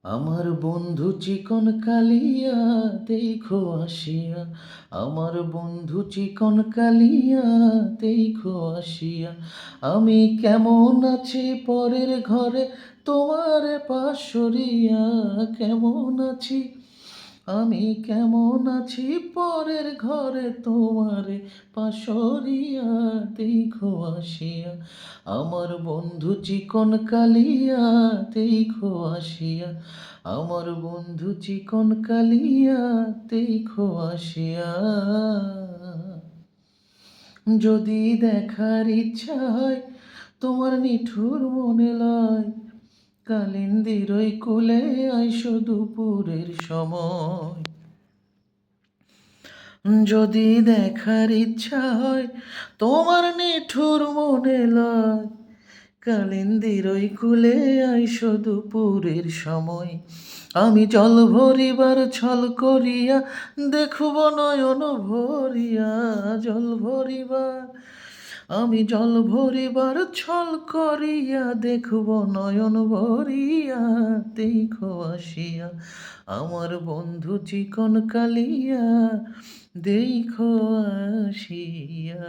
আমার বন্ধু চিকন কালিয়া দেখো আসিয়া, আমার বন্ধু চিকন কালিয়া দেখো আসিয়া। আমি কেমন আছি পরের ঘরে তোমার পাশরিয়া, কেমন আছি আমি কেমন আছি পরের ঘরে তোমারে পাশরিয়া দেখো আসিয়া। আমার বন্ধু চিকন কালিয়া দেখো আসিয়া, আমার বন্ধু চিকন কালিয়া দেখো আসিয়া। যদি দেখার ইচ্ছা হয় তোমার নিঠুর মনে লয়, কালিন্দির ওই কুলে আইসো দুপুরের সময়। যদি দেখার ইচ্ছা হয় তোমার নিঠুর মনে লয়, কালিন্দির ওই কুলে আইসো দুপুরের সময়। আমি জল ভরিবার ছল করিয়া দেখব নয়ন ভরিয়া, জল ভরিবার আমি জল ভরিবার ছল করিয়া দেখব নয়ন ভরিয়া দেখো আসিয়া। আমার বন্ধু চিকন কালিয়া দেখো আসিয়া।